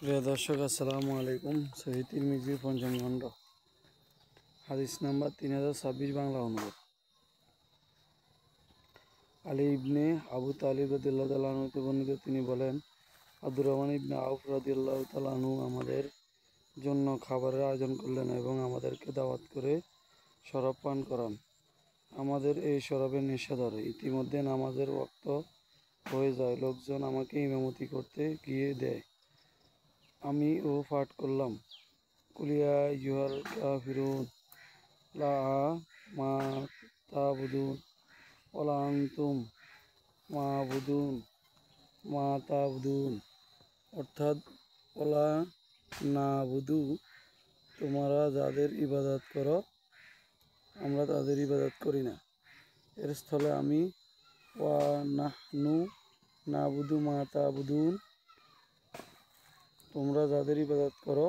প্রিয় দর্শক, আসসালামু আলাইকুম। সহিহ তিরমিজির পঞ্চম খণ্ড, হাদিস নাম্বার 3026, বাংলা অনুবাদ। আলী ইবনে আবু তালিব রাদিয়াল্লাহু তাআলা আনহু হতে বর্ণিত, তিনি বলেন, আব্দুর রহমান ইবনে আউফ রাদিয়াল্লাহু তাআলা আনহু আমাদের জন্য খাবারের আয়োজন করলেন এবং আমাদেরকে দাওয়াত করে শরাব পান করান। আমাদের এই শরাবের নেশা ধরে। ইতিমধ্যে নামাজের ওয়াক্ত হয়ে যায়। লোকজন আমাকে ইমামতি করতে গিয়ে দেয়। আমিও পাঠ করলাম, কুলিয়া ইউহাল কাফিরুন লা মা তাবুদুন ওয়ালা আনতুম মাবুদুন মা তাবুদুন, অর্থাৎ ওলা নাবুদু, তোমরা যাদের ইবাদত করো আমরা তাদের ইবাদত করি না। এর স্থলে আমি ওয়া নাহনু নাবুদু মা তাবুদুন, তোমরা যাদের ইবাদত করো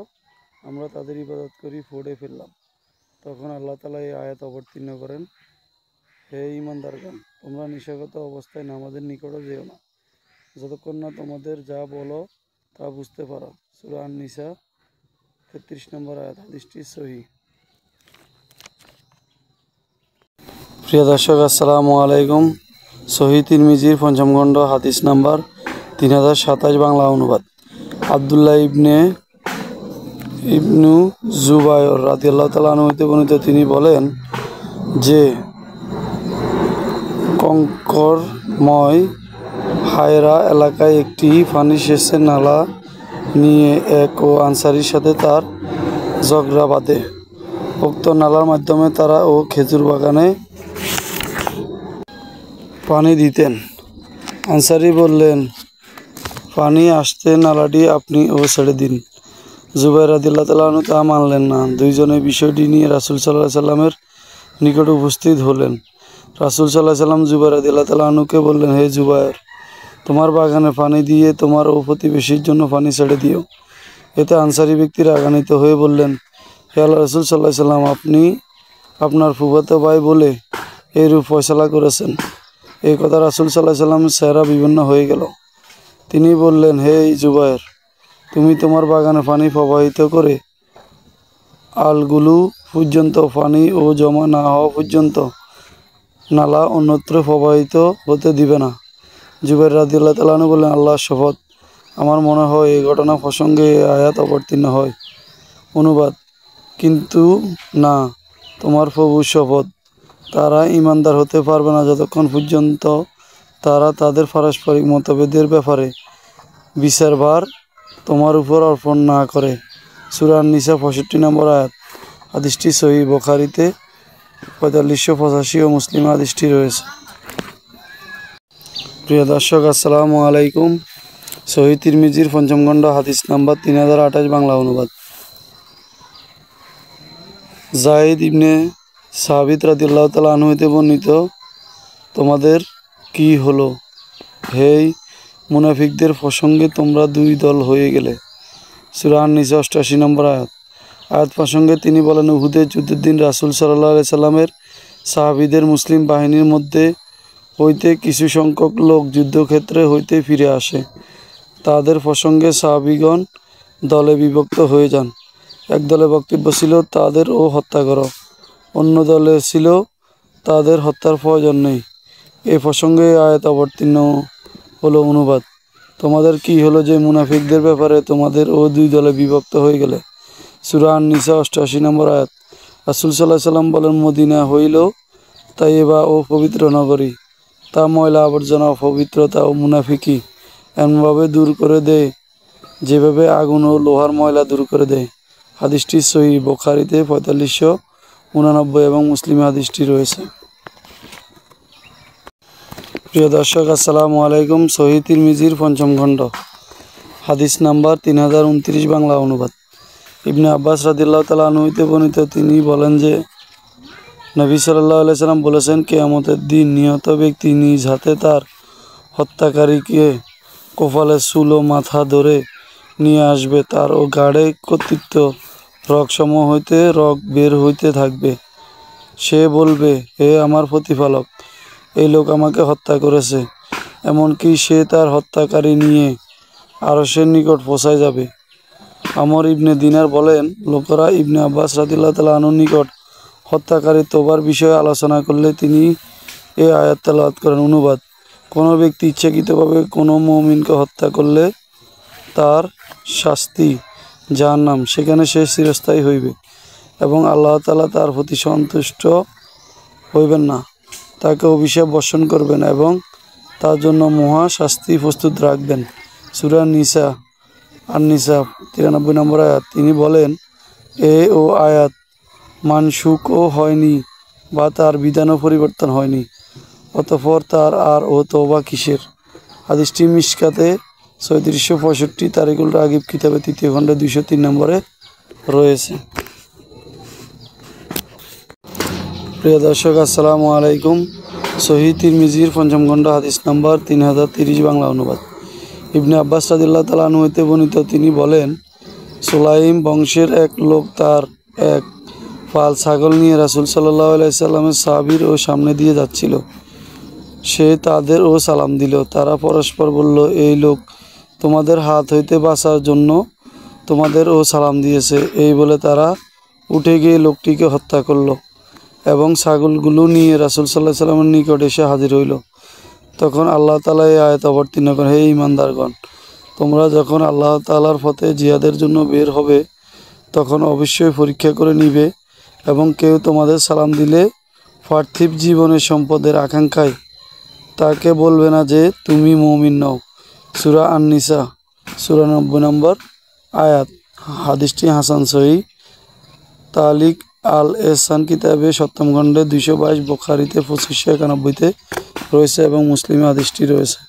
আমরা তাদের ইবাদত করি পড়ে ফেললাম। তখন আল্লাহ তাআলা এই আয়াত অবতীর্ণ করেন, হে ঈমানদারগণ, তোমরা নিশাগত অবস্থায় নামাজের নিকটে যেও না যতক্ষণ না তোমাদের যা বলো তা বুঝতে পারো। সূরা আন-নিসা 33 নম্বর আয়াত। হাদিসটি সহিহ। প্রিয় দর্শক, আসসালামু আলাইকুম। সহিহ তিরমিজির পঞ্চম খণ্ড, হাদিস নাম্বার 3027, বাংলা অনুবাদ। আব্দুল্লাহ ইবনু জুবায়র রাদিয়াল্লাহু তাআলা আনহু হতে বর্ণিত, তিনি বলেন যে কঙ্করময় হায়রা এলাকায় একটি পানি সেচের নালা নিয়ে এক আনসারীর সাথে তার ঝগড়া বাঁধে। উক্ত নালার মাধ্যমে তারা ও খেজুর বাগানে পানি দিতেন। আনসারী বললেন, পানি আসতে নালাটি আপনি ছেড়ে দিন। জুবাইর রাদিয়াল্লাহু তাআলা আনহু তা মানলেন না। দুইজনে বিষয়টি নিয়ে রাসূল সাল্লাল্লাহু আলাইহি সাল্লামের নিকট উপস্থিত হলেন। রাসূল সাল্লাল্লাহু আলাইহি সাল্লাম জুবাইর রাদিয়াল্লাহু তাআলা আনহুকে বললেন, হে জুবাইর, তোমার বাগানে পানি দিয়ে তোমার ও প্রতিবেশীর জন্য পানি ছেড়ে দিও। এতে আনসারী ব্যক্তিরা রাগান্বিত হয়ে বললেন, হে আল্লাহর রাসূল সাল্লাল্লাহু আলাইহি সাল্লাম, আপনি আপনার ফুফাতো ভাই বলে এইরূপ ফয়সালা করেছেন। এই কথা রাসূল সাল্লাল্লাহু আলাইহি সাল্লামের চেহারা বিবর্ণ হয়ে গেল। তিনি বললেন, হে জুবাইর, তুমি তোমার বাগানে পানি প্রবাহিত করে আলগুলো পর্যন্ত পানি ও জমা না হওয়া পর্যন্ত নালা অন্যত্র প্রবাহিত হতে দিবে না। জুবাইর রাদিয়াল্লাহু তাআলা আনহু বললেন, আল্লাহর শপথ, আমার মনে হয় এই ঘটনা প্রসঙ্গে এই আয়াত অবতীর্ণ হয়। অনুবাদ, কিন্তু না, তোমার প্রভুর শপথ, তারা ঈমানদার হতে পারবে না যতক্ষণ পর্যন্ত তারা তাদের পারস্পরিক মতভেদের ব্যাপারে বিচারভার তোমার উপর অর্পণ না করে। সূরা আন-নিসা 65 নম্বর আয়াত। হাদিসটি সহিহ। বুখারীতে 4585 ও মুসলিমে হাদিসটি রয়েছে। প্রিয় দর্শক, আসসালামু আলাইকুম। সহিহ তিরমিজির পঞ্চম খণ্ড, হাদিস নাম্বার 3028, বাংলা অনুবাদ। যায়েদ ইবনে সাবিত রাদিয়াল্লাহু তাআলা আনহু হতে বর্ণিত, তোমাদের কি হলো, হে মুনাফিকদের প্রসঙ্গে তোমরা দুই দল হয়ে গেলে। সূরা আন-নিসা 88 নম্বর আয়াত। আয়াত প্রসঙ্গে তিনি বলেন, উহুদের যুদ্ধের দিন রাসূল সাল্লাল্লাহু আলাইহি সাল্লামের সাহাবীদের মুসলিম বাহিনীর মধ্যে হইতে কিছু সংখ্যক লোক যুদ্ধক্ষেত্রে হইতে ফিরে আসে। তাদের প্রসঙ্গে সাহাবীগণ দলে বিভক্ত হয়ে যান। এক দলে বক্তব্য ছিল, তাদের হত্যা করো। অন্য দলে ছিল, তাদের হত্যার প্রয়োজন নেই। এ প্রসঙ্গে আয়াত অবতীর্ণ হলো। অনুবাদ, তোমাদের কি হলো যে মুনাফিকদের ব্যাপারে তোমাদের দুই দলে বিভক্ত হয়ে গেলে। সূরা আন-নিসা 88 নম্বর আয়াত। রাসূল সাল্লাল্লাহু আলাইহি সাল্লাম বলেন, মদিনা হইল তাইয়্যিবা ও পবিত্র নগরী। তা ময়লা আবর্জনা, অপবিত্রতা ও মুনাফিকি এমনভাবে দূর করে দেয় যেভাবে আগুন ও লোহার ময়লা দূর করে দেয়। হাদিসটি সহিহ। বুখারীতে 4589 এবং মুসলিমে হাদিসটি রয়েছে। প্রিয় দর্শক, আসসালামু আলাইকুম। সহিহ তিরমিজির পঞ্চম খণ্ড, হাদিস নাম্বার 3029, বাংলা অনুবাদ। ইবনে আব্বাস রাদিয়াল্লাহু তাআলা আনহু হতে বর্ণিত, তিনি বলেন যে নবী সাল্লাল্লাহু আলাইহি সাল্লাম বলেছেন, কিয়ামতের দিন নিহত ব্যক্তি নিজ হাতে তার হত্যাকারীকে কপালের চুল ও মাথা ধরে নিয়ে আসবে। তার গাড়ে কর্তৃত্ব রগসমূহ হইতে রগ বের হইতে থাকবে। সে বলবে, হে আমার প্রতিপালক, এই লোক আমাকে হত্যা করেছে। এমনকি সে তার হত্যাকারী নিয়ে আরশের নিকট পৌঁছায় যাবে। আমর ইবনে দিনার বলেন, লোকেরা ইবনে আব্বাস রাদিয়াল্লাহু তাআলা আনহুর নিকট হত্যাকারী তোবার বিষয়ে আলোচনা করলে তিনি এই আয়াত তেলাওয়াত করেন। অনুবাদ: কোনো ব্যক্তি ইচ্ছাকৃতভাবে কোনো মুমিনকে হত্যা করলে তার শাস্তি জাহান্নাম, সেখানে সে চিরস্থায়ী হইবে এবং আল্লাহ তাআলা তার প্রতি সন্তুষ্ট হইবেন না, তাকে অভিশাপ বর্ষণ করবেন এবং তার জন্য মহা শাস্তি প্রস্তুত রাখবেন। সূরা আন-নিসা 93 নম্বর আয়াত। তিনি বলেন, ও আয়াত মানসুখও হয়নি বা তার বিধানও পরিবর্তন হয়নি, অতঃপর তার আর ও তওবা কিসের? হাদিসটি মিশকাতে ৩৬৬৫ তারিকুল রাগিব কিতাবে ৩য় খণ্ডে ২০৩ নম্বরে রয়েছে। প্রিয় দর্শক, আসসালামু আলাইকুম। সহিহ তিরমিজির ৫ম খণ্ড হাদিস নাম্বার ৩০৩০ বাংলা অনুবাদ। ইবনে আব্বাস রাদিয়াল্লাহু তাআলা আনহু হতে বর্ণিত, তিনি বলেন, সুলাইম বংশের এক লোক তার এক পাল ছাগল নিয়ে রাসূল সাল্লাল্লাহু আলাইহি সাল্লামের সাহাবীর ও সামনে দিয়ে যাচ্ছিল। সে তাদের ও সালাম দিল। তারা পরস্পর বলল, এই লোক তোমাদের হাত হইতে বাঁচার জন্য তোমাদের ও সালাম দিয়েছে। এই বলে তারা উঠে গিয়ে লোকটিকে হত্যা করল এবং ছাগলগুলো নিয়ে রাসূল সাল্লাল্লাহু আলাইহি সাল্লামের নিকট এসে হাজির হইল। তখন আল্লাহ তাআলা এই আয়াত অবতীর্ণ করেন, হে ঈমানদারগণ, তোমরা যখন আল্লাহ তাআলার পথে জিহাদের জন্য বের হবে তখন অবশ্যই পরীক্ষা করে নিবে এবং কেউ তোমাদের সালাম দিলে পার্থিব জীবনের সম্পদের আকাঙ্ক্ষায় তাকে বলবে না যে তুমি মুমিন নও। সূরা আন-নিসা ৯৪ নম্বর আয়াত। হাদিসটি হাসান। সহিহ তালিক আল এহসান কিতাবে ৭ম খণ্ডে ২২২, বুখারীতে ২৫৯১-তে রয়েছে এবং মুসলিমে হাদিসটি রয়েছে।